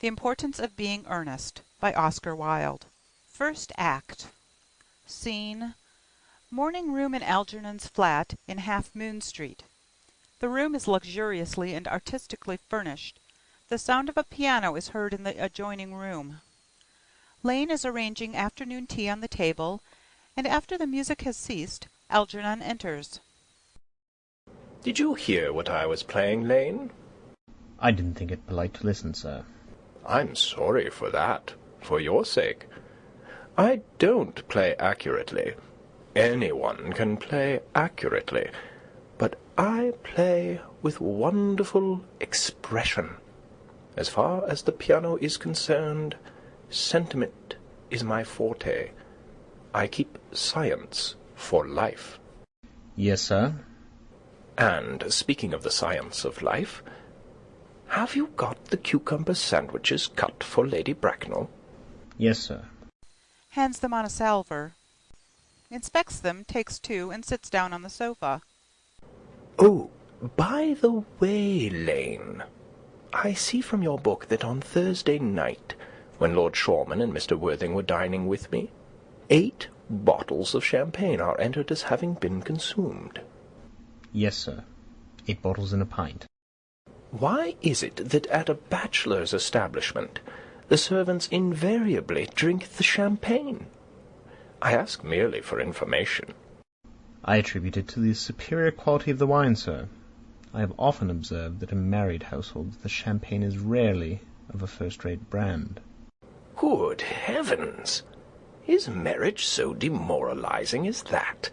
The Importance of Being Earnest by Oscar Wilde. First Act. Scene: morning room in Algernon's flat in Half Moon Street. The room is luxuriously and artistically furnished. The sound of a piano is heard in the adjoining room. Lane is arranging afternoon tea on the table, and after the music has ceased, Algernon enters. Did you hear what I was playing, Lane? I didn't think it polite to listen, sir. I'm sorry for that, for your sake. I don't play accurately. Anyone can play accurately, but I play with wonderful expression. As far as the piano is concerned, sentiment is my forte. I keep science for life. Yes, sir. And speaking of the science of life, have you got the cucumber sandwiches cut for Lady Bracknell? Yes, sir. Hands them on a salver. Inspects them, takes two, and sits down on the sofa. Oh, by the way, Lane, I see from your book that on Thursday night, when Lord Shorman and Mr. Worthing were dining with me, 8 bottles of champagne are entered as having been consumed. Yes, sir. 8 bottles and a pint. Why is it that at a bachelor's establishment the servants invariably drink the champagne? I ask merely for information. I attribute it to the superior quality of the wine, sir. I have often observed that in married households the champagne is rarely of a first-rate brand. Good heavens! Is marriage so demoralizing as that?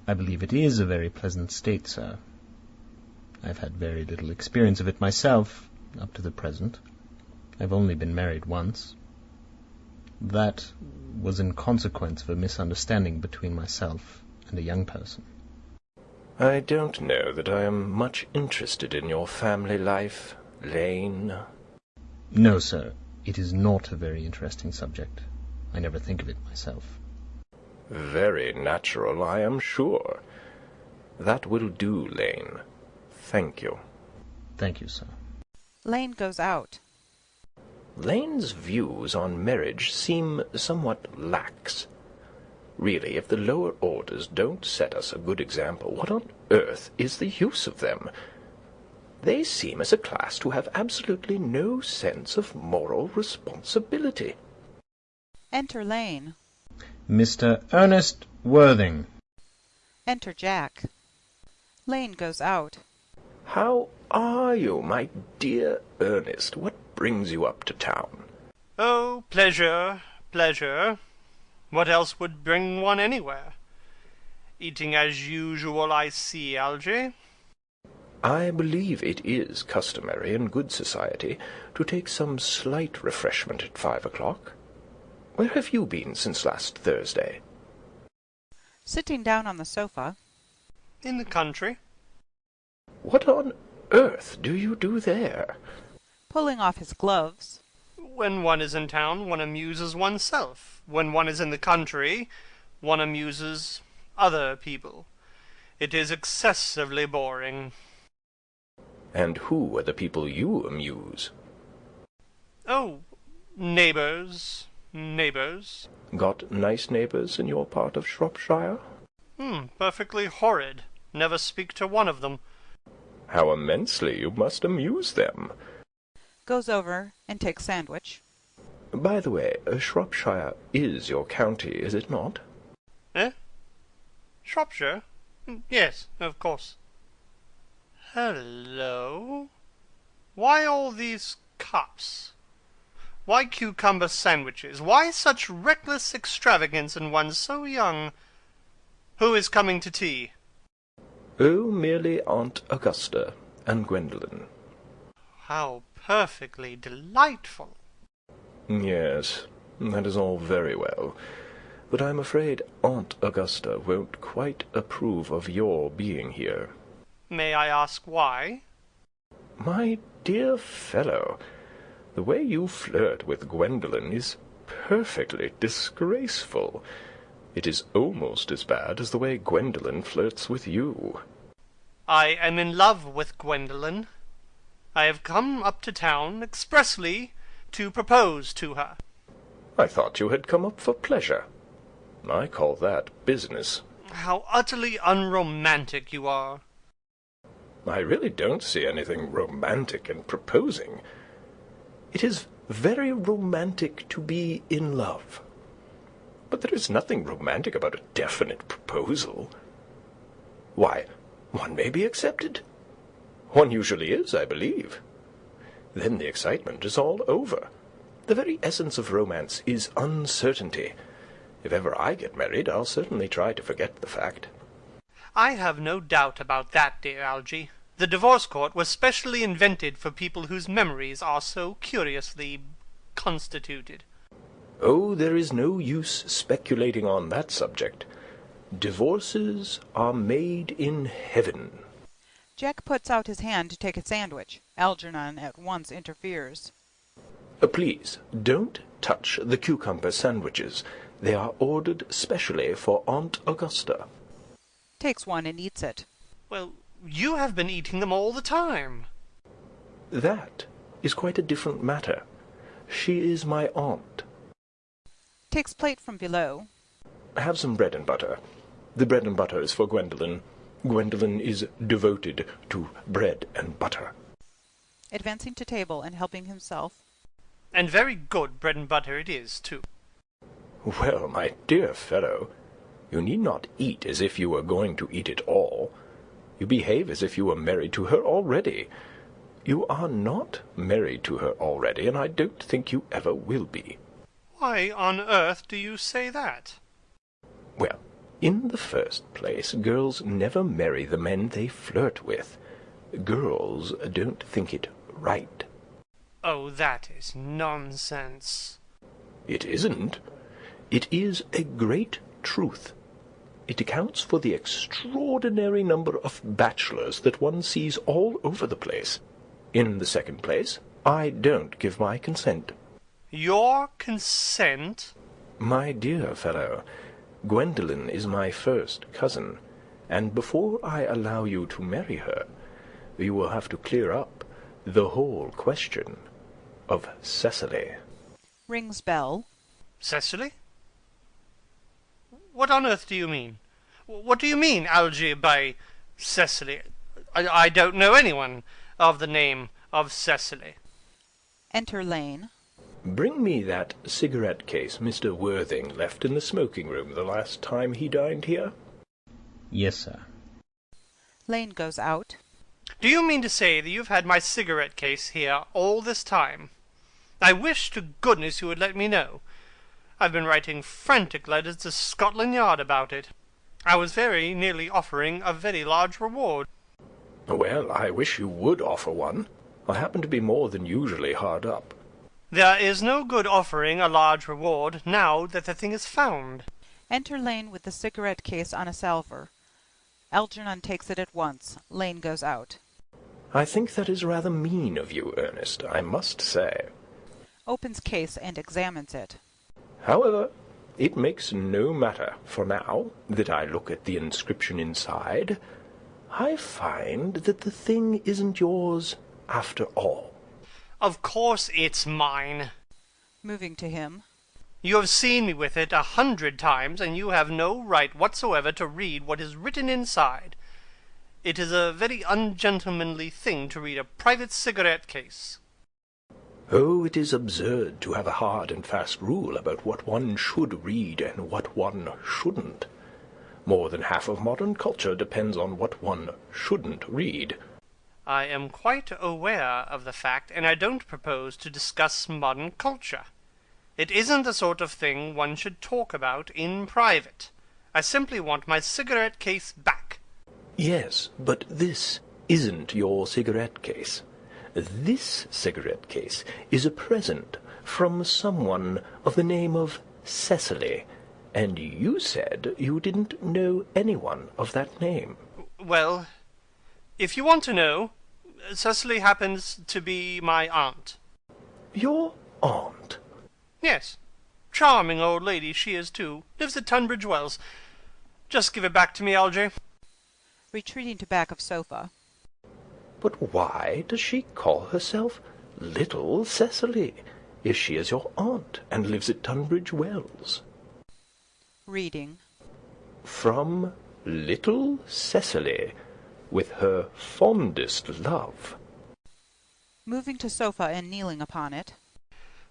I believe it is a very pleasant state, sir. I've had very little experience of it myself, up to the present. I've only been married once. That was in consequence of a misunderstanding between myself and a young person. I don't know that I am much interested in your family life, Lane. No, sir. It is not a very interesting subject. I never think of it myself. Very natural, I am sure. That will do, Lane. Thank you. Thank you, sir. Lane goes out. Lane's views on marriage seem somewhat lax. Really, if the lower orders don't set us a good example, what on earth is the use of them? They seem as a class to have absolutely no sense of moral responsibility. Enter Lane. Mr. Ernest Worthing. Enter Jack. Lane goes out. How are you, my dear Ernest? What brings you up to town? Oh, pleasure, pleasure. What else would bring one anywhere? Eating as usual, I see, Algy. I believe it is customary in good society to take some slight refreshment at 5 o'clock. Where have you been since last Thursday? Sitting down on the sofa. In the country. What on earth do you do there? Pulling off his gloves. When one is in town, one amuses oneself. When one is in the country, one amuses other people. It is excessively boring. And who are the people you amuse? Oh, neighbours. Neighbours. Got nice neighbours in your part of Shropshire? Perfectly horrid. Never speak to one of them. How immensely you must amuse them. Goes over and takes sandwich. By the way, Shropshire is your county, is it not? Eh? Shropshire? Yes, of course. Hello? Why all these cups? Why cucumber sandwiches? Why such reckless extravagance in one so young? Who is coming to tea? Oh, merely Aunt Augusta and Gwendolen. How perfectly delightful. Yes, that is all very well, but I'm afraid Aunt Augusta won't quite approve of your being here. May I ask why? My dear fellow, the way you flirt with Gwendolen is perfectly disgraceful. It is almost as bad as the way Gwendolen flirts with you. I am in love with Gwendolen. I have come up to town expressly to propose to her. I thought you had come up for pleasure. I call that business. How utterly unromantic you are. I really don't see anything romantic in proposing. It is very romantic to be in love. But there is nothing romantic about a definite proposal. Why, one may be accepted. One usually is, I believe. Then the excitement is all over. The very essence of romance is uncertainty. If ever I get married, I'll certainly try to forget the fact. I have no doubt about that, dear Algy. The divorce court was specially invented for people whose memories are so curiously constituted. Oh, there is no use speculating on that subject. Divorces are made in heaven. Jack puts out his hand to take a sandwich. Algernon at once interferes. Please, don't touch the cucumber sandwiches. They are ordered specially for Aunt Augusta. Takes one and eats it. Well, you have been eating them all the time. That is quite a different matter. She is my aunt. Takes plate from below. Have some bread and butter. The bread and butter is for Gwendolen. Gwendolen is devoted to bread and butter. Advancing to table and helping himself. And very good bread and butter it is, too. Well, my dear fellow, you need not eat as if you were going to eat it all. You behave as if you were married to her already. You are not married to her already, and I don't think you ever will be. Why on earth do you say that? Well, in the first place, girls never marry the men they flirt with. Girls don't think it right. Oh, that is nonsense. It isn't. It is a great truth. It accounts for the extraordinary number of bachelors that one sees all over the place. In the second place, I don't give my consent. Your consent? My dear fellow, Gwendolen is my first cousin, and before I allow you to marry her, you will have to clear up the whole question of Cecily. Rings bell. Cecily? What on earth do you mean? What do you mean, Algy, by Cecily? I don't know anyone of the name of Cecily. Enter Lane. Bring me that cigarette case Mr. Worthing left in the smoking room the last time he dined here. Yes, sir. Lane goes out. Do you mean to say that you've had my cigarette case here all this time? I wish to goodness you would let me know. I've been writing frantic letters to Scotland Yard about it. I was very nearly offering a very large reward. Well, I wish you would offer one. I happen to be more than usually hard up. There is no good offering a large reward now that the thing is found. Enter Lane with the cigarette case on a salver. Algernon takes it at once. Lane goes out. I think that is rather mean of you, Ernest, I must say. Opens case and examines it. However, it makes no matter, for now that I look at the inscription inside, I find that the thing isn't yours after all. Of course it's mine. Moving to him. You have seen me with it 100 times, and you have no right whatsoever to read what is written inside. It is a very ungentlemanly thing to read a private cigarette case. Oh, it is absurd to have a hard and fast rule about what one should read and what one shouldn't. More than half of modern culture depends on what one shouldn't read. I am quite aware of the fact, and I don't propose to discuss modern culture. It isn't the sort of thing one should talk about in private. I simply want my cigarette case back. Yes, but this isn't your cigarette case. This cigarette case is a present from someone of the name of Cecily, and you said you didn't know anyone of that name. Well, if you want to know, Cecily happens to be my aunt. Your aunt? Yes. Charming old lady she is, too. Lives at Tunbridge Wells. Just give it back to me, Algy. Retreating to back of sofa. But why does she call herself Little Cecily? She is your aunt, and lives at Tunbridge Wells. Reading. From little Cecily, with her fondest love. Moving to sofa and kneeling upon it.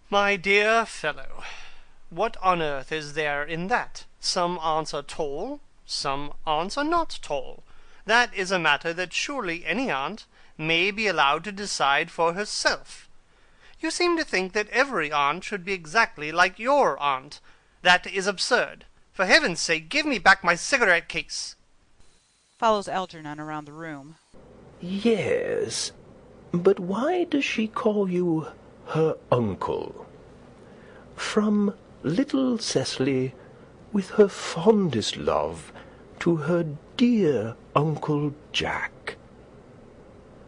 My dear fellow, what on earth is there in that? Some aunts are tall, some aunts are not tall. That is a matter that surely any aunt may be allowed to decide for herself. You seem to think that every aunt should be exactly like your aunt. That is absurd. For heaven's sake, give me back my cigarette case. Follows Algernon around the room. Yes, but why does she call you her uncle? From little Cecily, with her fondest love, to her dear Uncle Jack.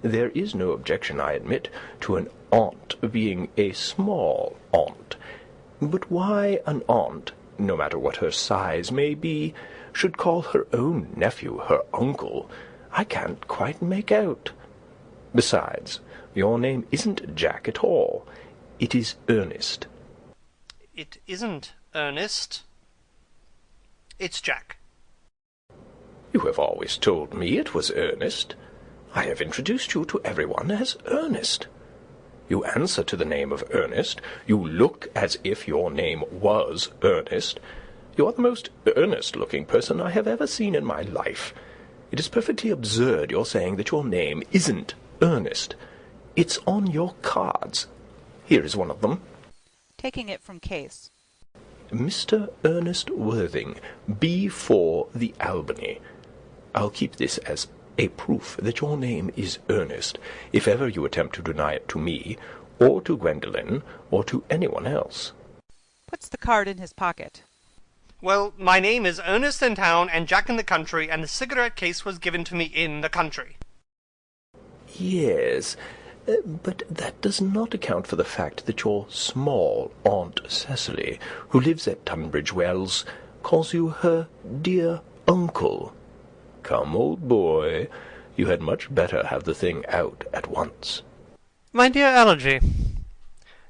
There is no objection, I admit, to an aunt being a small aunt. But why an aunt, no matter what her size may be, should call her own nephew her uncle, I can't quite make out. Besides, your name isn't Jack at all. It is Ernest. It isn't Ernest. It's Jack. You have always told me it was Ernest. I have introduced you to everyone as Ernest. You answer to the name of Ernest. You look as if your name was Ernest. You are the most earnest-looking person I have ever seen in my life. It is perfectly absurd your saying that your name isn't Ernest. It's on your cards. Here is one of them. Taking it from case. Mr. Ernest Worthing, B4 the Albany. I'll keep this as a proof that your name is Ernest, if ever you attempt to deny it to me, or to Gwendolen, or to anyone else. Puts the card in his pocket. Well, my name is Ernest in town and Jack in the country, and the cigarette case was given to me in the country. Yes, but that does not account for the fact that your small Aunt Cecily, who lives at Tunbridge Wells, calls you her dear uncle. Come, old boy, you had much better have the thing out at once. My dear Algy,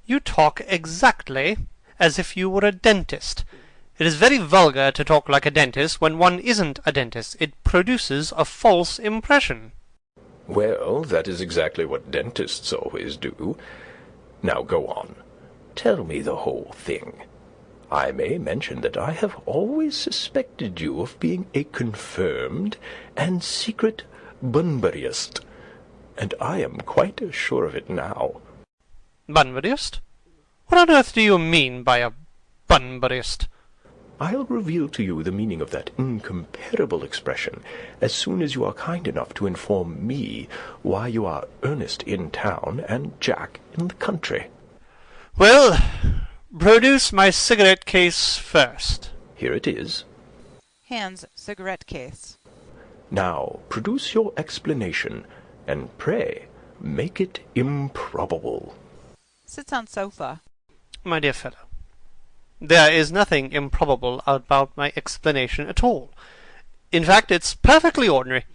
you talk exactly as if you were a dentist. It is very vulgar to talk like a dentist when one isn't a dentist. It produces a false impression. Well, that is exactly what dentists always do. Now go on. Tell me the whole thing. I may mention that I have always suspected you of being a confirmed and secret Bunburyist, and I am quite sure of it now. Bunburyist? What on earth do you mean by a Bunburyist? I'll reveal to you the meaning of that incomparable expression as soon as you are kind enough to inform me why you are Ernest in town and Jack in the country. Well, produce my cigarette case first. Here it is. Hands cigarette case. Now produce your explanation, and pray make it improbable. Sits on sofa. My dear fellow, there is nothing improbable about my explanation at all. In fact, it's perfectly ordinary.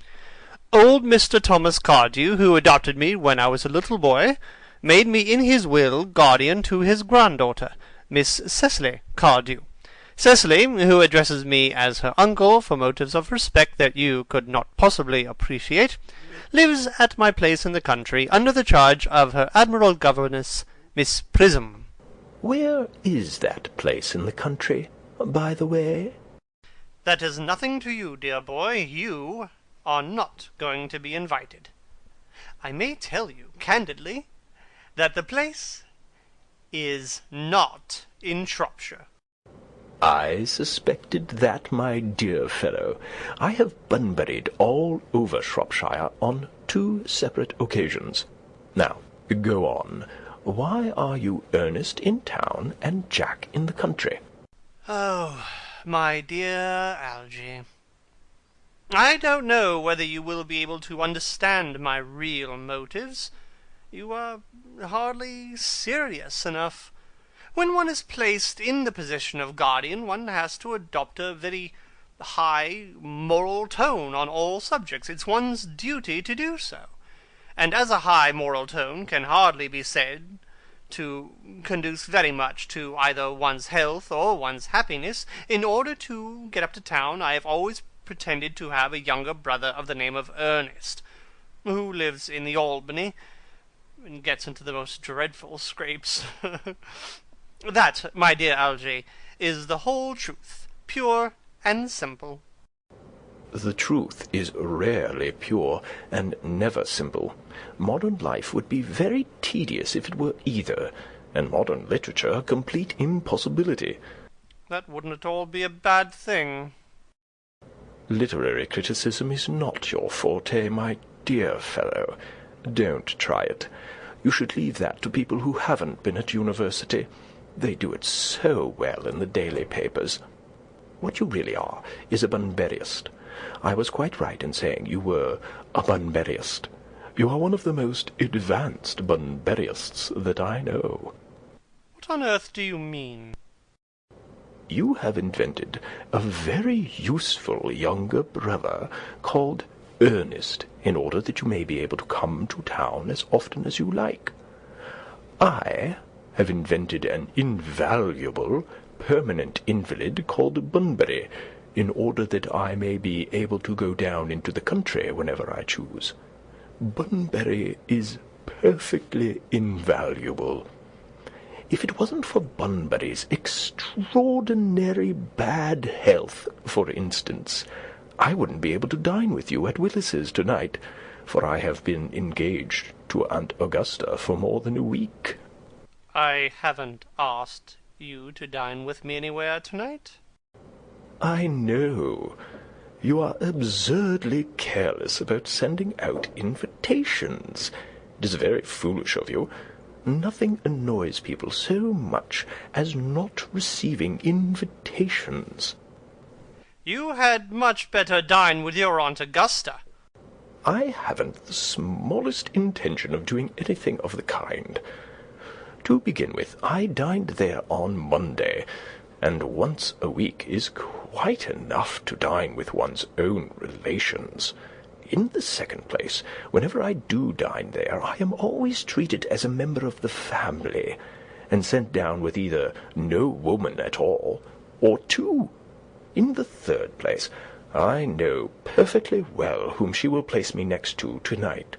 Old Mr. Thomas Cardew, who adopted me when I was a little boy, made me in his will guardian to his granddaughter, Miss Cecily Cardew. Cecily, who addresses me as her uncle for motives of respect that you could not possibly appreciate, lives at my place in the country under the charge of her admirable governess, Miss Prism. Where is that place in the country, by the way? That is nothing to you, dear boy. You are not going to be invited. I may tell you candidly that the place is not in Shropshire. I suspected that, my dear fellow. I have Bunburied all over Shropshire on 2 separate occasions. Now, go on. Why are you Ernest in town and Jack in the country? Oh, my dear Algy, I don't know whether you will be able to understand my real motives. You are hardly serious enough. When one is placed in the position of guardian, one has to adopt a very high moral tone on all subjects. It's one's duty to do so. And as a high moral tone can hardly be said to conduce very much to either one's health or one's happiness. In order to get up to town, I have always pretended to have a younger brother of the name of Ernest, who lives in the Albany, and gets into the most dreadful scrapes. That, my dear Algy, is the whole truth, pure and simple. The truth is rarely pure and never simple. Modern life would be very tedious if it were either, and modern literature a complete impossibility. That wouldn't at all be a bad thing. Literary criticism is not your forte, my dear fellow. Don't try it. You should leave that to people who haven't been at university. They do it so well in the daily papers. What you really are is a Bunburyist. I was quite right in saying you were a Bunburyist. You are one of the most advanced Bunburyists that I know. What on earth do you mean? You have invented a very useful younger brother called Ernest, in order that you may be able to come to town as often as you like. I have invented an invaluable, permanent invalid called Bunbury, in order that I may be able to go down into the country whenever I choose. Bunbury is perfectly invaluable. If it wasn't for Bunbury's extraordinary bad health, for instance, I wouldn't be able to dine with you at Willis's tonight, for I have been engaged to Aunt Augusta for more than a week. I haven't asked you to dine with me anywhere tonight. I know. You are absurdly careless about sending out invitations. It is very foolish of you. Nothing annoys people so much as not receiving invitations. You had much better dine with your Aunt Augusta. I haven't the smallest intention of doing anything of the kind. To begin with, I dined there on Monday, and once a week is quite enough to dine with one's own relations. In the second place, whenever I do dine there, I am always treated as a member of the family, and sent down with either no woman at all, or two. In the third place, I know perfectly well whom she will place me next to tonight.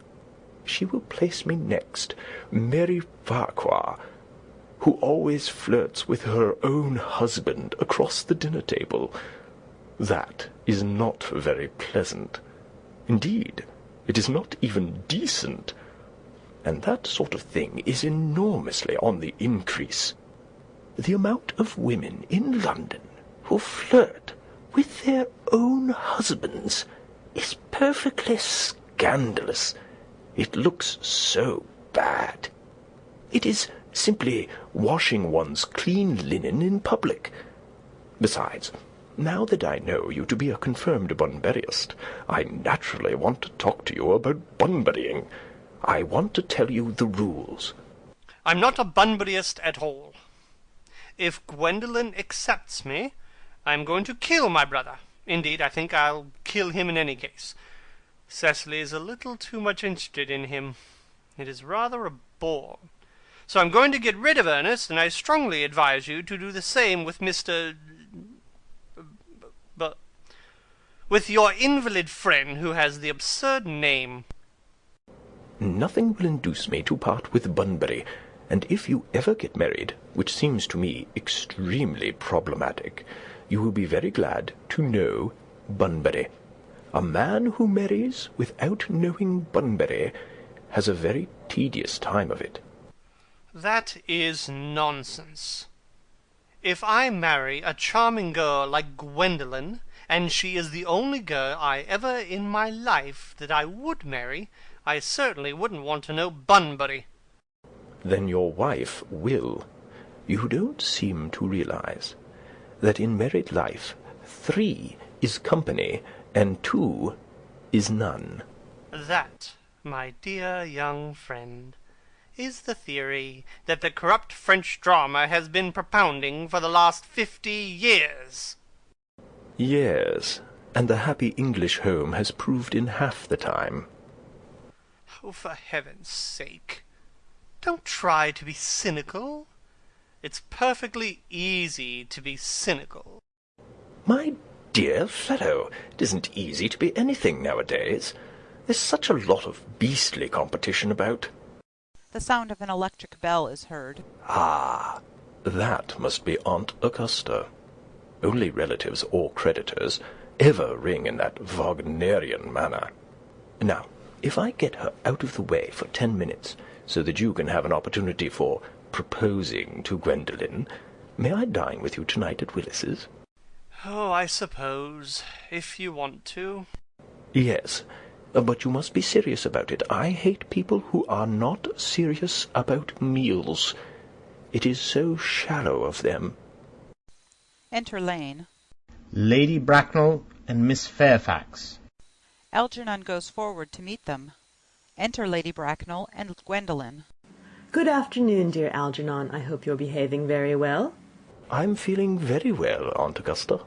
She will place me next Mary Farquhar, who always flirts with her own husband across the dinner table. That is not very pleasant. Indeed, it is not even decent. And that sort of thing is enormously on the increase. The amount of women in London who flirt with their own husbands is perfectly scandalous. It looks so bad. It is simply washing one's clean linen in public. Besides, now that I know you to be a confirmed Bunburyist, I naturally want to talk to you about Bunburying. I want to tell you the rules. I'm not a Bunburyist at all. If Gwendolen accepts me, I'm going to kill my brother. Indeed, I think I'll kill him in any case. Cecily is a little too much interested in him. It is rather a bore. So I'm going to get rid of Ernest, and I strongly advise you to do the same with with your invalid friend who has the absurd name. Nothing will induce me to part with Bunbury, and if you ever get married, which seems to me extremely problematic, you will be very glad to know Bunbury. A man who marries without knowing Bunbury has a very tedious time of it. That is nonsense. If I marry a charming girl like Gwendolen, and she is the only girl I ever in my life that I would marry, I certainly wouldn't want to know Bunbury. Then your wife will. You don't seem to realize that in married life 3 is company and 2 is none. That, my dear young friend, is the theory that the corrupt French drama has been propounding for the last 50 years. Yes, and the happy English home has proved in half the time. Oh, for heaven's sake. Don't try to be cynical. It's perfectly easy to be cynical. My dear fellow, it isn't easy to be anything nowadays. There's such a lot of beastly competition about. The sound of an electric bell is heard. Ah, that must be Aunt Augusta. Only relatives or creditors ever ring in that Wagnerian manner. Now, if I get her out of the way for 10 minutes, so that you can have an opportunity for proposing to Gwendolen, may I dine with you tonight at Willis's? Oh, I suppose, if you want to. Yes, but you must be serious about it. I hate people who are not serious about meals. It is so shallow of them. Enter Lane. Lady Bracknell and Miss Fairfax. Algernon goes forward to meet them. Enter Lady Bracknell and Gwendolen. Good afternoon, dear Algernon. I hope you're behaving very well. I'm feeling very well, Aunt Augusta.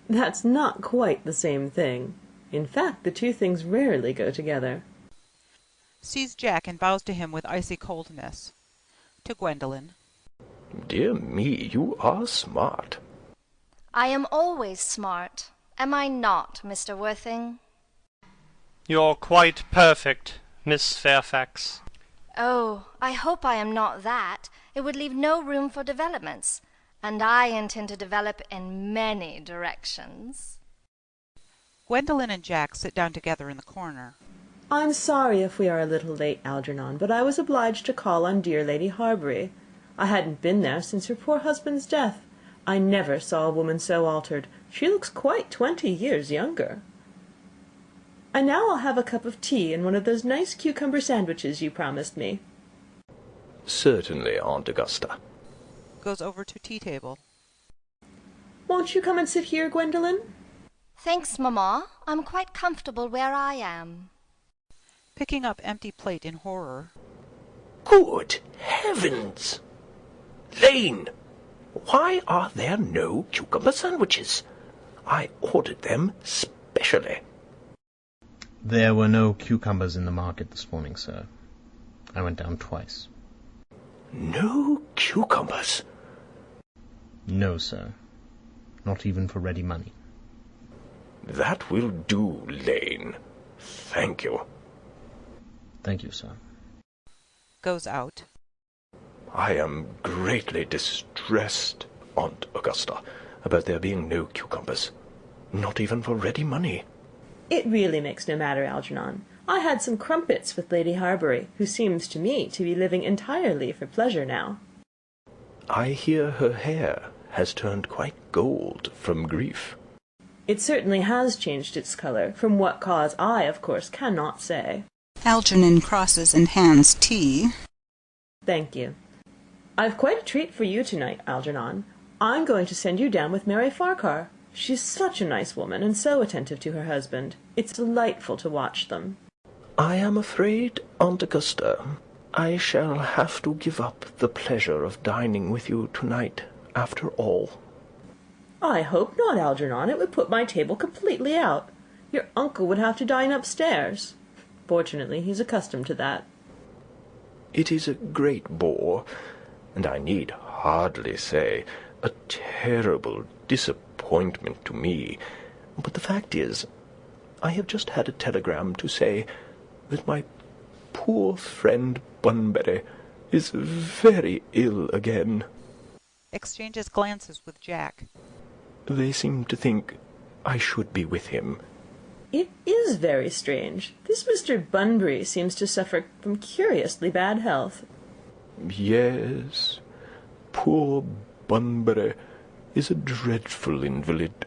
That's not quite the same thing. In fact, the two things rarely go together. Sees Jack and bows to him with icy coldness. To Gwendolen. Dear me, you are smart. I am always smart. Am I not, Mr. Worthing? You're quite perfect, Miss Fairfax. Oh, I hope I am not that. It would leave no room for developments, and I intend to develop in many directions. Gwendolen and Jack sit down together in the corner. I'm sorry if we are a little late, Algernon, but I was obliged to call on dear Lady Harbury. I hadn't been there since her poor husband's death. I never saw a woman so altered. She looks quite 20 years younger. And now I'll have a cup of tea and one of those nice cucumber sandwiches you promised me. Certainly, Aunt Augusta. Goes over to tea table. Won't you come and sit here, Gwendolen? Thanks, Mamma. I'm quite comfortable where I am. Picking up empty plate in horror. Good heavens! Lane! Why are there no cucumber sandwiches? I ordered them specially. There were no cucumbers in the market this morning, sir. I went down twice. No cucumbers? No, sir. Not even for ready money. That will do, Lane. Thank you. Thank you, sir. Goes out. I am greatly distressed, Aunt Augusta, about there being no cucumbers. Not even for ready money. It really makes no matter, Algernon. I had some crumpets with Lady Harbury, who seems to me to be living entirely for pleasure now. I hear her hair has turned quite gold from grief. It certainly has changed its colour, from what cause I, of course, cannot say. Algernon crosses and hands tea. Thank you. I've quite a treat for you tonight, Algernon. I'm going to send you down with Mary Farquhar. She's such a nice woman, and so attentive to her husband. It's delightful to watch them. I am afraid, Aunt Augusta, I shall have to give up the pleasure of dining with you tonight, after all. I hope not, Algernon. It would put my table completely out. Your uncle would have to dine upstairs. Fortunately, he's accustomed to that. It is a great bore, and I need hardly say a terrible disappointment to me. But the fact is, I have just had a telegram to say that my poor friend Bunbury is very ill again. Exchanges glances with Jack. They seem to think I should be with him. It is very strange. This Mr. Bunbury seems to suffer from curiously bad health. Yes, poor Bunbury is a dreadful invalid.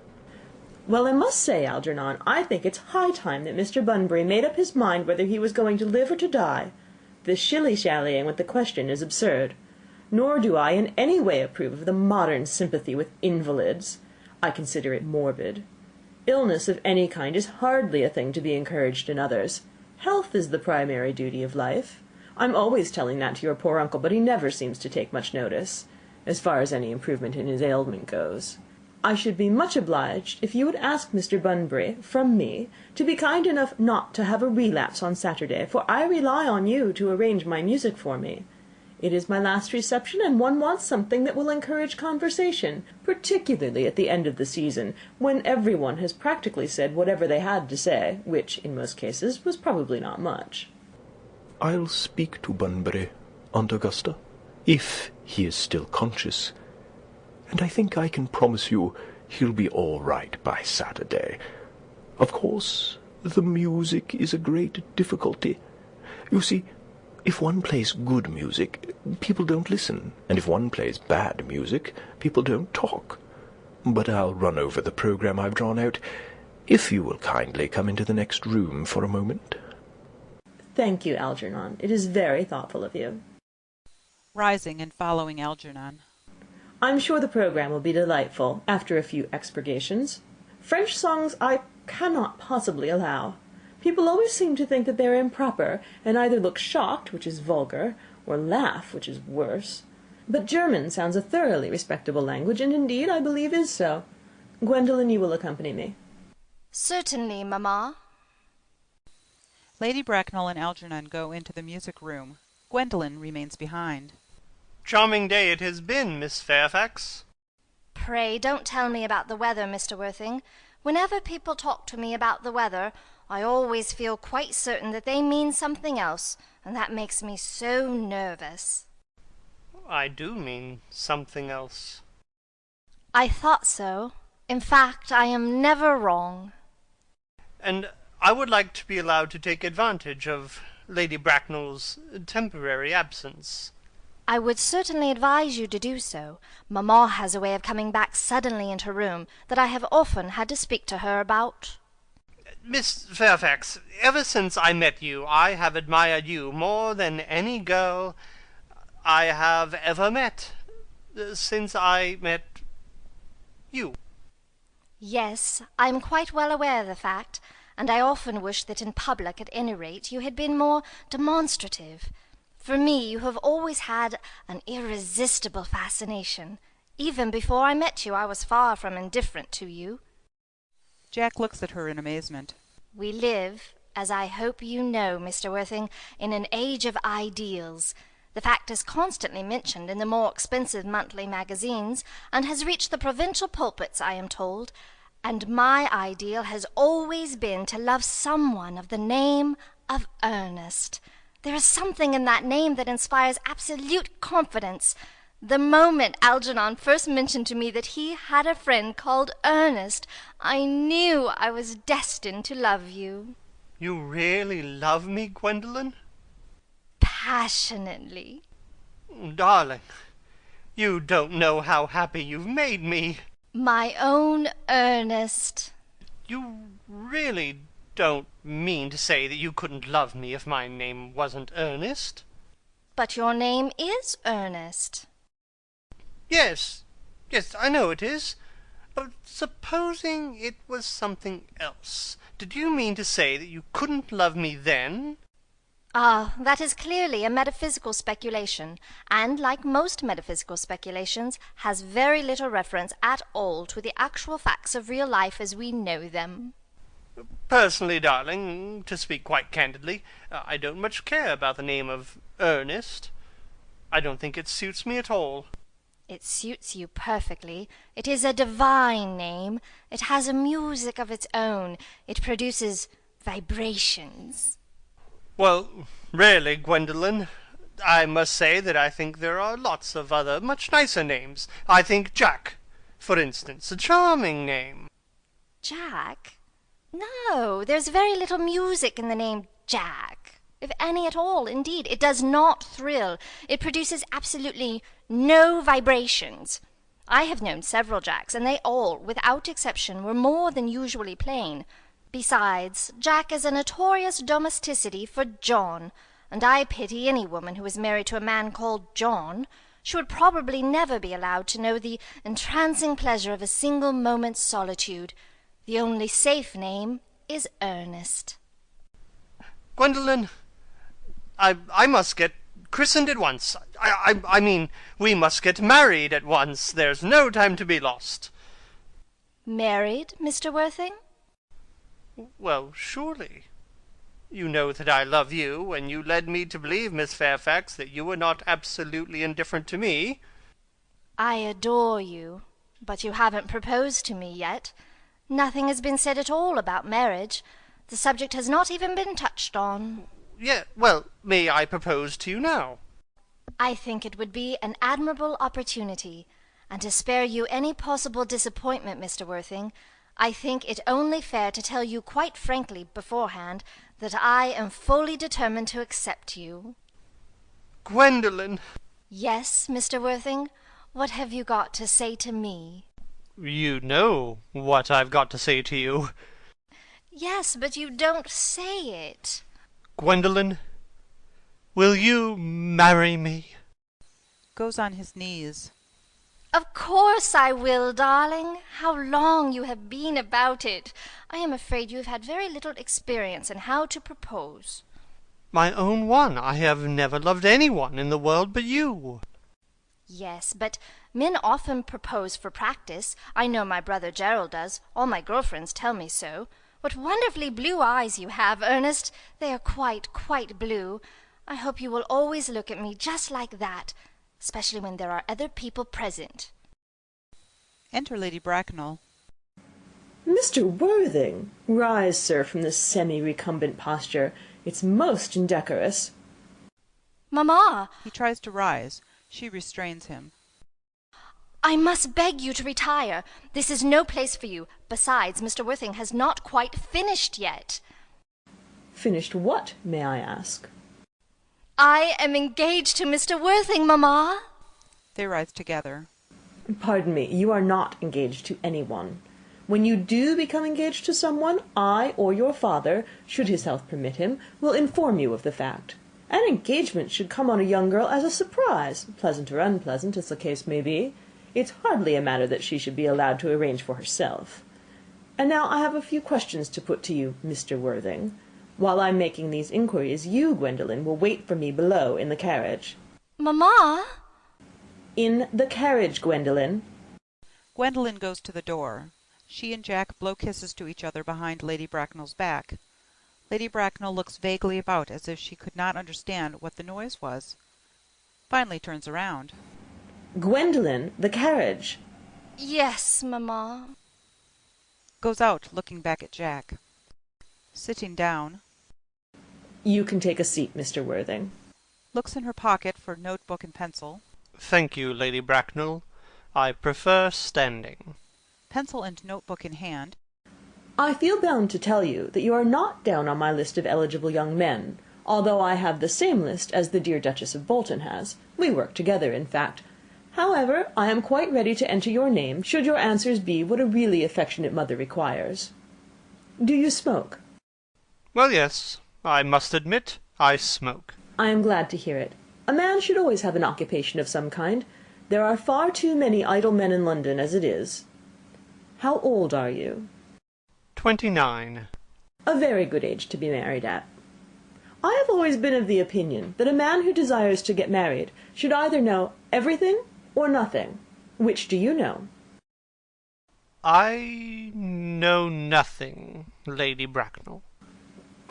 Well, I must say, Algernon, I think it's high time that Mr. Bunbury made up his mind whether he was going to live or to die. This shilly-shallying with the question is absurd. Nor do I in any way approve of the modern sympathy with invalids. I consider it morbid. Illness of any kind is hardly a thing to be encouraged in others. Health is the primary duty of life. I'm always telling that to your poor uncle, but he never seems to take much notice, as far as any improvement in his ailment goes. I should be much obliged if you would ask Mr. Bunbury, from me, to be kind enough not to have a relapse on Saturday, for I rely on you to arrange my music for me. It is my last reception, and one wants something that will encourage conversation, particularly at the end of the season, when every one has practically said whatever they had to say, which, in most cases, was probably not much. I'll speak to Bunbury, Aunt Augusta, if he is still conscious, and I think I can promise you he'll be all right by Saturday. Of course, the music is a great difficulty. You see, if one plays good music, people don't listen, and if one plays bad music, people don't talk. But I'll run over the program I've drawn out, if you will kindly come into the next room for a moment. Thank you, Algernon. It is very thoughtful of you. Rising and following Algernon. I'm sure the program will be delightful, after a few expurgations. French songs I cannot possibly allow. People always seem to think that they are improper, and either look shocked, which is vulgar, or laugh, which is worse. But German sounds a thoroughly respectable language, and indeed, I believe, is so. Gwendolen, you will accompany me. Certainly, mamma. Lady Bracknell and Algernon go into the music room. Gwendolen remains behind. Charming day it has been, Miss Fairfax. Pray don't tell me about the weather, Mr. Worthing. Whenever people talk to me about the weather, I always feel quite certain that they mean something else, and that makes me so nervous. I do mean something else. I thought so. In fact, I am never wrong. And I would like to be allowed to take advantage of Lady Bracknell's temporary absence. I would certainly advise you to do so. Mamma has a way of coming back suddenly into her room that I have often had to speak to her about. Miss Fairfax, ever since I met you, I have admired you more than any girl I have ever met, since I met you. Yes, I am quite well aware of the fact, and I often wish that in public, at any rate, you had been more demonstrative. For me, you have always had an irresistible fascination. Even before I met you, I was far from indifferent to you. Jack looks at her in amazement. We live, as I hope you know, Mr. Worthing, in an age of ideals. The fact is constantly mentioned in the more expensive monthly magazines, and has reached the provincial pulpits, I am told. And my ideal has always been to love someone of the name of Ernest. There is something in that name that inspires absolute confidence. The moment Algernon first mentioned to me that he had a friend called Ernest, I knew I was destined to love you. You really love me, Gwendolen? Passionately. Darling, you don't know how happy you've made me. My own Ernest. You really don't mean to say that you couldn't love me if my name wasn't Ernest? But your name is Ernest. Yes, I know it is. But supposing it was something else, did you mean to say that you couldn't love me then? Ah, that is clearly a metaphysical speculation, and, like most metaphysical speculations, has very little reference at all to the actual facts of real life as we know them. Personally, darling, to speak quite candidly, I don't much care about the name of Ernest. I don't think it suits me at all. It suits you perfectly. It is a divine name. It has a music of its own. It produces vibrations. Well, really, Gwendolen, I must say that I think there are lots of other much nicer names. I think Jack, for instance, a charming name. Jack? No, there's very little music in the name Jack. If any at all, indeed. It does not thrill. It produces absolutely no vibrations. I have known several Jacks, and they all, without exception, were more than usually plain. Besides, Jack is a notorious domesticity for John, and I pity any woman who is married to a man called John. She would probably never be allowed to know the entrancing pleasure of a single moment's solitude. The only safe name is Ernest. Gwendolen, I must get christened at once. I mean, we must get married at once. There's no time to be lost. Married, Mr. Worthing? Well, surely. You know that I love you, and you led me to believe, Miss Fairfax, that you were not absolutely indifferent to me. I adore you, but you haven't proposed to me yet. Nothing has been said at all about marriage. The subject has not even been touched on. Well, may I propose to you now? I think it would be an admirable opportunity, and to spare you any possible disappointment, Mr. Worthing, I think it only fair to tell you quite frankly beforehand that I am fully determined to accept you. Gwendolen! Yes, Mr. Worthing? What have you got to say to me? You know what I've got to say to you. Yes, but you don't say it. Gwendolen, will you marry me? Goes on his knees. Of course I will, darling. How long you have been about it. I am afraid you have had very little experience in how to propose. My own one. I have never loved anyone in the world but you. Yes, but men often propose for practice. I know my brother Gerald does. All my girlfriends tell me so. What wonderfully blue eyes you have, Ernest. They are quite, quite blue. I hope you will always look at me just like that, especially when there are other people present. Enter Lady Bracknell. Mr. Worthing, rise, sir, from this semi-recumbent posture. It's most indecorous. Mamma! He tries to rise. She restrains him. I must beg you to retire. This is no place for you. Besides, Mr. Worthing has not quite finished yet. Finished what, may I ask? I am engaged to Mr. Worthing, Mamma. They rise together. Pardon me, you are not engaged to anyone. When you do become engaged to someone, I or your father, should his health permit him, will inform you of the fact. An engagement should come on a young girl as a surprise, pleasant or unpleasant, as the case may be. It's hardly a matter that she should be allowed to arrange for herself. And now I have a few questions to put to you, Mr. Worthing. While I'm making these inquiries, you, Gwendolen, will wait for me below in the carriage. Mamma? In the carriage, Gwendolen. Gwendolen goes to the door. She and Jack blow kisses to each other behind Lady Bracknell's back. Lady Bracknell looks vaguely about as if she could not understand what the noise was. Finally turns around. Gwendolen, the carriage. Yes, Mamma. Goes out, looking back at Jack. Sitting down. You can take a seat, Mr. Worthing. Looks in her pocket for notebook and pencil. Thank you, Lady Bracknell. I prefer standing. Pencil and notebook in hand. I feel bound to tell you that you are not down on my list of eligible young men, although I have the same list as the dear Duchess of Bolton has. We work together, in fact. However, I am quite ready to enter your name, should your answers be what a really affectionate mother requires. Do you smoke? Well, yes, I must admit I smoke. I am glad to hear it. A man should always have an occupation of some kind. There are far too many idle men in London as it is. How old are you? 29. A very good age to be married at. I have always been of the opinion that a man who desires to get married should either know everything or nothing. Which do you know? I know nothing, Lady Bracknell.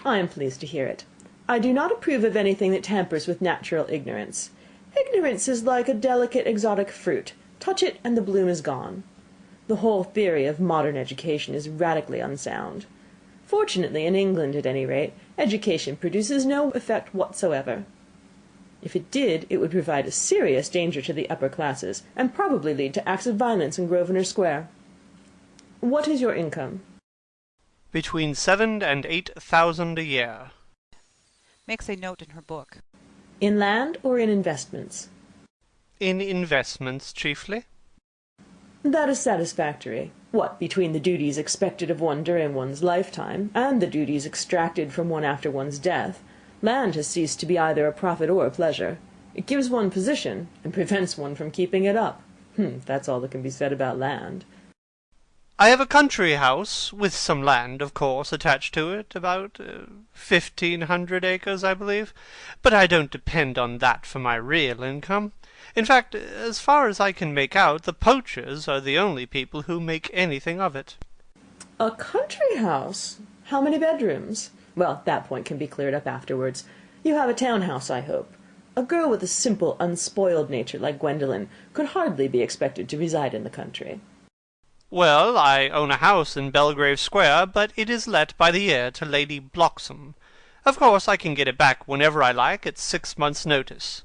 I am pleased to hear it. I do not approve of anything that tampers with natural ignorance. Ignorance is like a delicate exotic fruit. Touch it and the bloom is gone. The whole theory of modern education is radically unsound. Fortunately, in England at any rate, education produces no effect whatsoever. If it did, it would provide a serious danger to the upper classes, and probably lead to acts of violence in Grosvenor Square. What is your income? Between 7,000 and 8,000 a year. Makes a note in her book. In land or in investments? In investments, chiefly. That is satisfactory. What between the duties expected of one during one's lifetime, and the duties extracted from one after one's death, land has ceased to be either a profit or a pleasure. It gives one position, and prevents one from keeping it up. That's all that can be said about land. I have a country house, with some land, of course, attached to it, about 1,500 acres, I believe, but I don't depend on that for my real income. In fact, as far as I can make out, the poachers are the only people who make anything of it. A country house? How many bedrooms? Well, that point can be cleared up afterwards. You have a townhouse, I hope. A girl with a simple, unspoiled nature like Gwendolen could hardly be expected to reside in the country. Well, I own a house in Belgrave Square, but it is let by the year to Lady Bloxham. Of course, I can get it back whenever I like at 6 months' notice.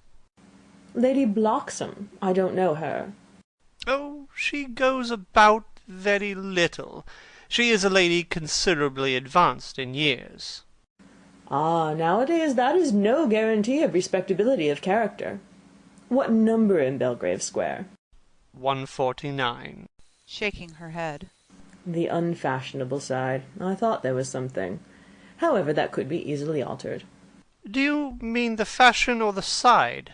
Lady Bloxham? I don't know her. Oh, she goes about very little. She is a lady considerably advanced in years. Ah, nowadays that is no guarantee of respectability of character. What number in Belgrave Square? 149. Shaking her head. The unfashionable side. I thought there was something. However, that could be easily altered. Do you mean the fashion or the side?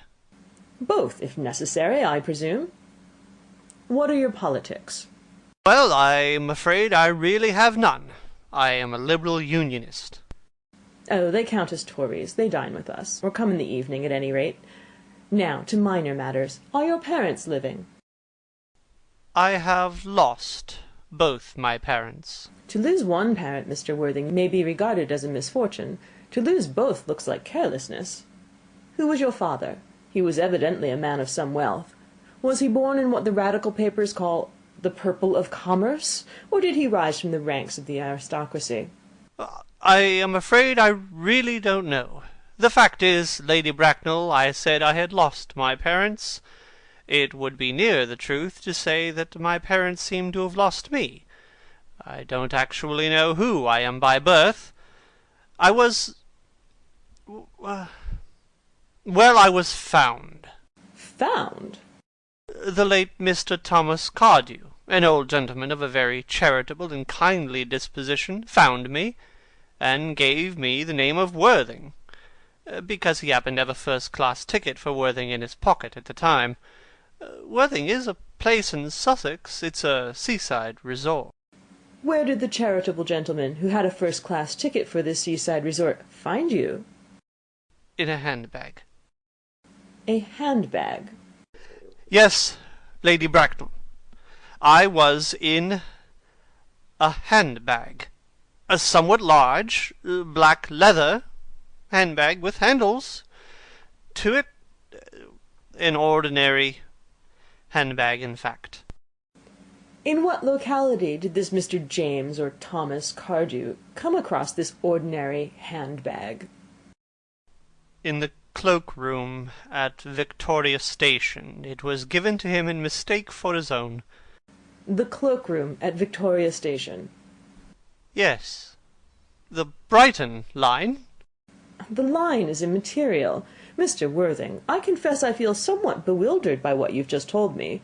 Both, if necessary, I presume. What are your politics? Well, I am afraid I really have none. I am a Liberal Unionist. Oh, they count as Tories. They dine with us, or come in the evening at any rate. Now, to minor matters. Are your parents living? I have lost both my parents. To lose one parent, Mr. Worthing, may be regarded as a misfortune. To lose both looks like carelessness. Who was your father? He was evidently a man of some wealth. Was he born in what the Radical papers call the purple of commerce, or did he rise from the ranks of the aristocracy? I am afraid I really don't know. The fact is, Lady Bracknell, I said I had lost my parents. It would be nearer the truth to say that my parents seem to have lost me. I don't actually know who I am by birth. I was... well, I was found. Found? The late Mr. Thomas Cardew, an old gentleman of a very charitable and kindly disposition, found me, and gave me the name of Worthing, because he happened to have a first-class ticket for Worthing in his pocket at the time. Worthing is a place in Sussex. It's a seaside resort. Where did the charitable gentleman who had a first-class ticket for this seaside resort find you? In a handbag. A handbag? Yes, Lady Bracknell. I was in a handbag. A somewhat large, black leather handbag with handles to it. An ordinary handbag, in fact. In what locality did this Mr. James or Thomas Cardew come across this ordinary handbag? In the cloak-room at Victoria Station. It was given to him in mistake for his own. The cloak-room at Victoria Station? Yes. The Brighton line? The line is immaterial. Mr. Worthing, I confess I feel somewhat bewildered by what you've just told me.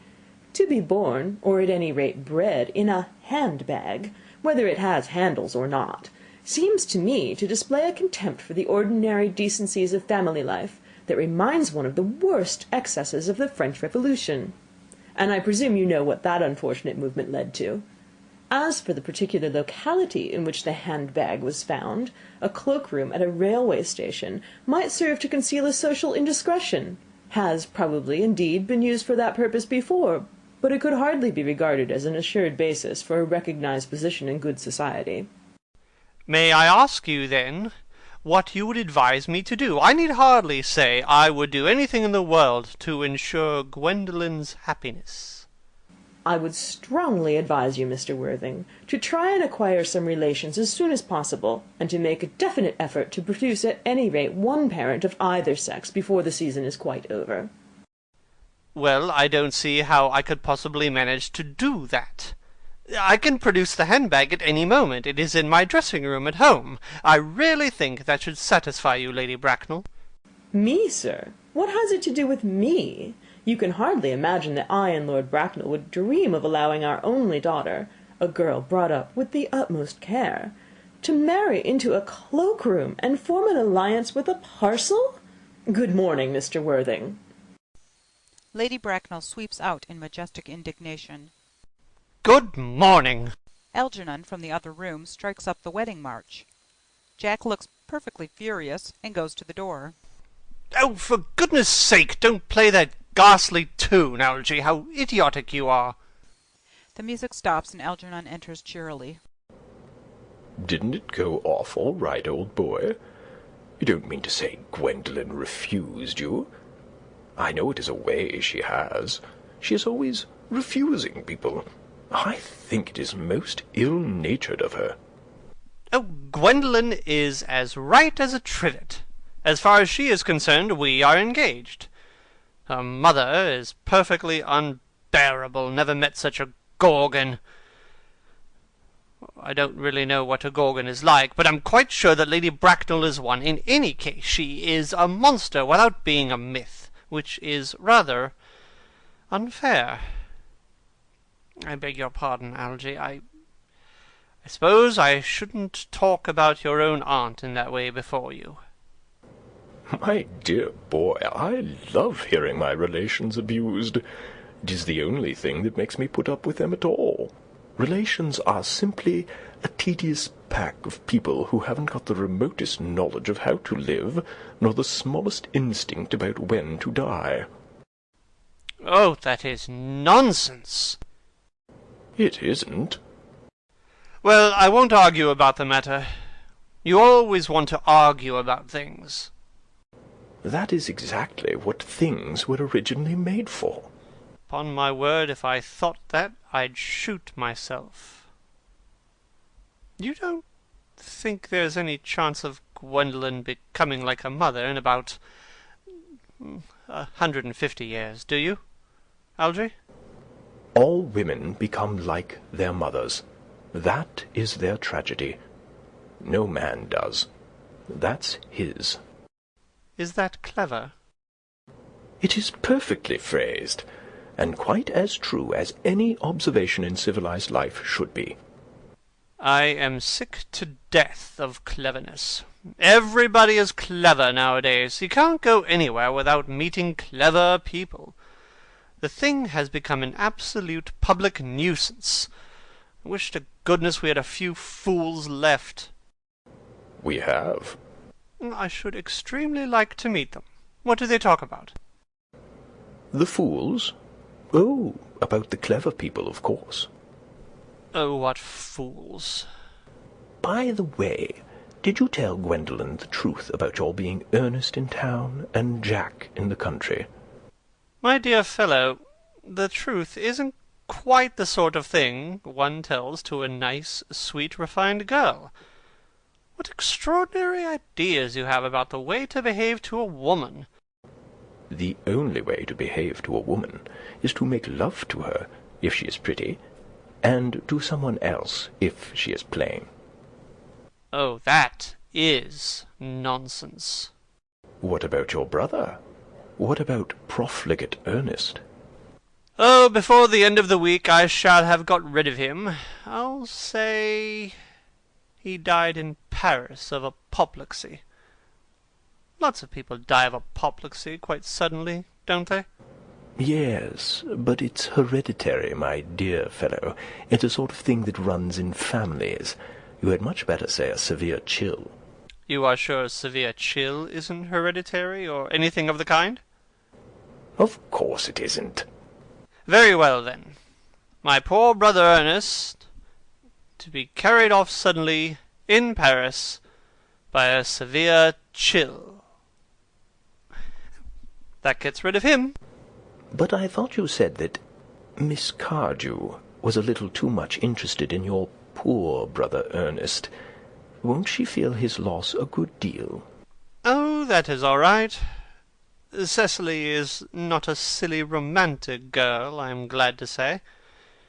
To be born, or at any rate bred, in a handbag, whether it has handles or not, seems to me to display a contempt for the ordinary decencies of family life that reminds one of the worst excesses of the French Revolution. And I presume you know what that unfortunate movement led to. As for the particular locality in which the handbag was found, a cloak-room at a railway station might serve to conceal a social indiscretion, has probably, indeed, been used for that purpose before, but it could hardly be regarded as an assured basis for a recognized position in good society. May I ask you, then, what you would advise me to do? I need hardly say I would do anything in the world to ensure Gwendolen's happiness. I would strongly advise you, Mr. Worthing, to try and acquire some relations as soon as possible, and to make a definite effort to produce at any rate one parent of either sex before the season is quite over. Well, I don't see how I could possibly manage to do that. I can produce the handbag at any moment. It is in my dressing-room at home. I really think that should satisfy you, Lady Bracknell. Me, sir? What has it to do with me? You can hardly imagine that I and Lord Bracknell would dream of allowing our only daughter, a girl brought up with the utmost care, to marry into a cloak-room and form an alliance with a parcel? Good morning, Mr. Worthing. Lady Bracknell sweeps out in majestic indignation. Good morning. Algernon from the other room strikes up the wedding march. Jack looks perfectly furious and goes to the door. Oh, for goodness sake, don't play that ghastly tune, Algy. How idiotic you are. The music stops and Algernon enters cheerily. Didn't it go off all right, old boy? You don't mean to say Gwendolen refused you? I know it is a way she has. She is always refusing people. I think it is most ill-natured of her. Oh, Gwendolen is as right as a trivet. As far as she is concerned, we are engaged. Her mother is perfectly unbearable. Never met such a gorgon. I don't really know what a gorgon is like, but I'm quite sure that Lady Bracknell is one. In any case, she is a monster without being a myth, which is rather unfair. I beg your pardon, Algy. I suppose I shouldn't talk about your own aunt in that way before you. My dear boy, I love hearing my relations abused. It is the only thing that makes me put up with them at all. Relations are simply a tedious pack of people who haven't got the remotest knowledge of how to live, nor the smallest instinct about when to die. Oh, that is nonsense. It isn't. Well, I won't argue about the matter. You always want to argue about things. That is exactly what things were originally made for. Upon my word, if I thought that, I'd shoot myself. You don't think there's any chance of Gwendolen becoming like her mother in about 150 years, do you, Algy? All women become like their mothers. That is their tragedy. No man does. That's his. Is that clever? It is perfectly phrased, and quite as true as any observation in civilized life should be. I am sick to death of cleverness. Everybody is clever nowadays. You can't go anywhere without meeting clever people. The thing has become an absolute public nuisance. I wish to goodness we had a few fools left. We have. I should extremely like to meet them. What do they talk about? The fools? Oh, about the clever people, of course. Oh, what fools. By the way, did you tell Gwendolen the truth about your being Ernest in town and Jack in the country? My dear fellow, the truth isn't quite the sort of thing one tells to a nice, sweet, refined girl. What extraordinary ideas you have about the way to behave to a woman. The only way to behave to a woman is to make love to her, if she is pretty, and to someone else, if she is plain. Oh, that is nonsense. What about your brother? What about profligate Ernest? Oh, before the end of the week I shall have got rid of him. I'll say he died in Paris of apoplexy. Lots of people die of apoplexy quite suddenly, don't they? Yes, but it's hereditary, my dear fellow. It's a sort of thing that runs in families. You had much better say a severe chill. You are sure a severe chill isn't hereditary, or anything of the kind? Of course it isn't. Very well, then. My poor brother Ernest, to be carried off suddenly, in Paris, by a severe chill. That gets rid of him. But I thought you said that Miss Cardew was a little too much interested in your poor brother Ernest. Won't she feel his loss a good deal? Oh, that is all right. Cecily is not a silly romantic girl, I am glad to say.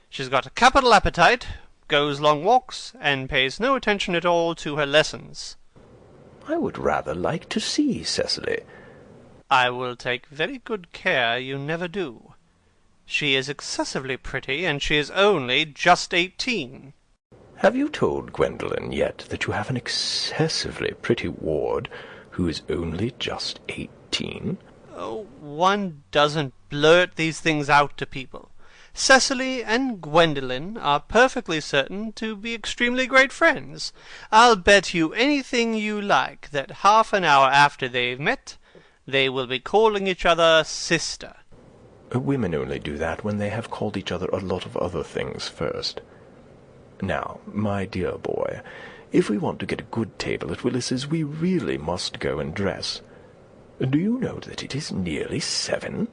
She's got a capital appetite, goes long walks, and pays no attention at all to her lessons. I would rather like to see Cecily. I will take very good care you never do. She is excessively pretty, and she is only just 18. Have you told Gwendolen yet that you have an excessively pretty ward who is only just 18? Oh, one doesn't blurt these things out to people. Cecily and Gwendolen are perfectly certain to be extremely great friends. I'll bet you anything you like that half an hour after they've met, they will be calling each other sister. Women only do that when they have called each other a lot of other things first. Now, my dear boy, If we want to get a good table at Willis's, we really must go and dress. Do you know that it is nearly 7?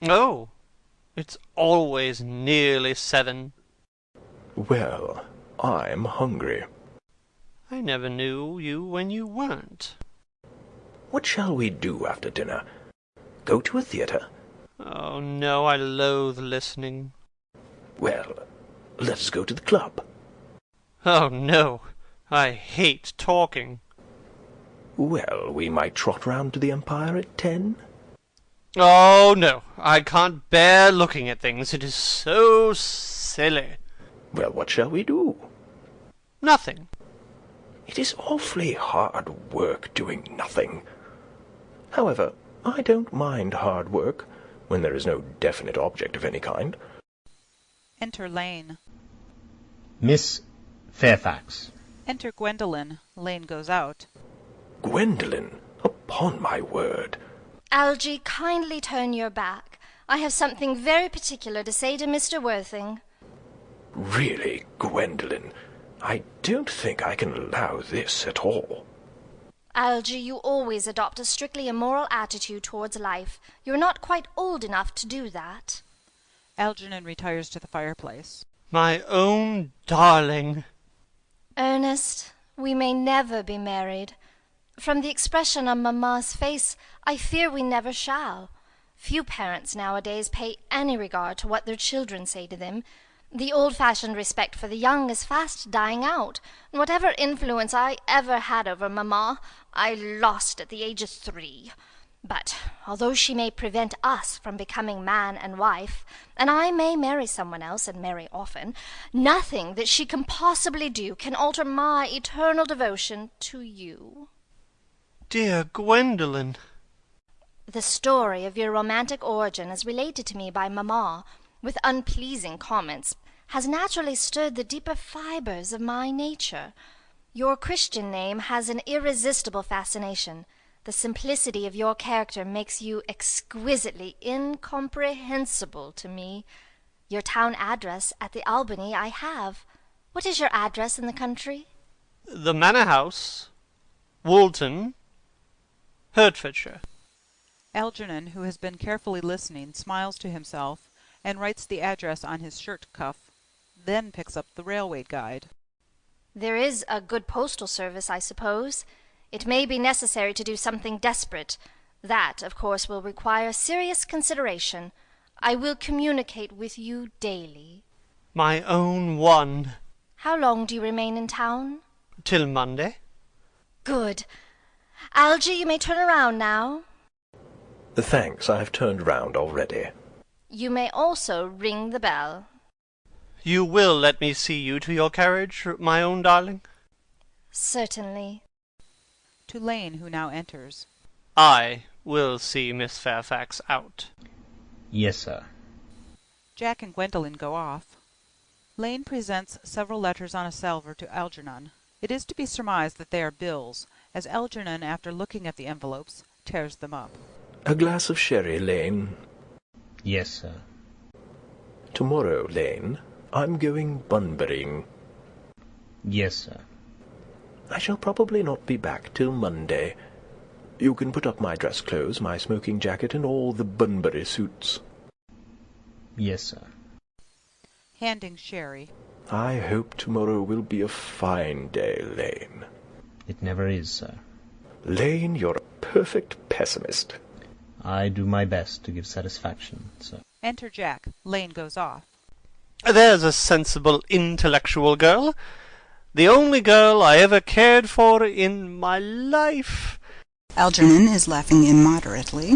Oh, it's always nearly 7. Well, I'm hungry. I never knew you when you weren't. What shall we do after dinner? Go to a theatre? Oh, no, I loathe listening. Well, let us go to the club. Oh, no, I hate talking. Well, we might trot round to the Empire at 10. Oh, no, I can't bear looking at things. It is so silly. Well, what shall we do? Nothing. It is awfully hard work doing nothing. However, I don't mind hard work when there is no definite object of any kind. Enter Lane. Miss Fairfax. Enter Gwendolen. Lane goes out. Gwendolen, upon my word. Algy, kindly turn your back. I have something very particular to say to Mr. Worthing. Really, Gwendolen, I don't think I can allow this at all. Algy, you always adopt a strictly immoral attitude towards life. You're not quite old enough to do that. Algernon retires to the fireplace. My own darling. Ernest, we may never be married. From the expression on Mamma's face, I fear we never shall. Few parents nowadays pay any regard to what their children say to them. The old-fashioned respect for the young is fast dying out, and whatever influence I ever had over Mamma, I lost at the age of 3. But although she may prevent us from becoming man and wife, and I may marry someone else, and marry often, nothing that she can possibly do can alter my eternal devotion to you. Dear Gwendolen. The story of your romantic origin, as related to me by Mamma, with unpleasing comments, has naturally stirred the deeper fibres of my nature. Your Christian name has an irresistible fascination. The simplicity of your character makes you exquisitely incomprehensible to me. Your town address at the Albany I have. What is your address in the country? The Manor House, Woolton, Hertfordshire. Algernon, who has been carefully listening, smiles to himself and writes the address on his shirt cuff, then picks up the railway guide. There is a good postal service, I suppose. It may be necessary to do something desperate. That, of course, will require serious consideration. I will communicate with you daily. My own one. How long do you remain in town? Till Monday. Good. Algy, you may turn around now. Thanks, I've turned round already. You may also ring the bell. You will let me see you to your carriage, my own darling? Certainly. To Lane, who now enters. I will see Miss Fairfax out. Yes, sir. Jack and Gwendolen go off. Lane presents several letters on a salver to Algernon. It is to be surmised that they are bills, as Algernon, after looking at the envelopes, tears them up. A glass of sherry, Lane. Yes, sir. Tomorrow, Lane, I'm going bunburying. Yes, sir. I shall probably not be back till Monday. You can put up my dress clothes, my smoking jacket, and all the Bunbury suits. Yes, sir. Handing sherry. I hope tomorrow will be a fine day, Lane. It never is, sir. Lane, you're a perfect pessimist. I do my best to give satisfaction, sir. Enter Jack. Lane goes off. There's a sensible, intellectual girl. The only girl I ever cared for in my life. Algernon is laughing immoderately.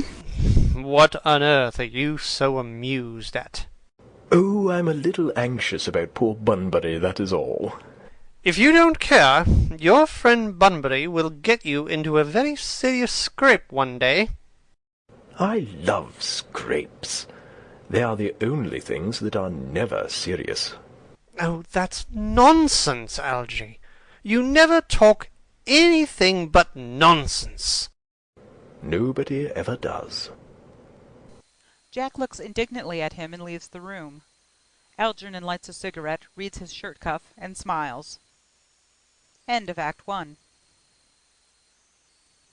What on earth are you so amused at? Oh, I'm a little anxious about poor Bunbury, that is all. If you don't care, your friend Bunbury will get you into a very serious scrape one day. I love scrapes. They are the only things that are never serious. Oh, that's nonsense, Algy. You never talk anything but nonsense. Nobody ever does. Jack looks indignantly at him and leaves the room. Algernon lights a cigarette, reads his shirt cuff, and smiles. End of Act 1.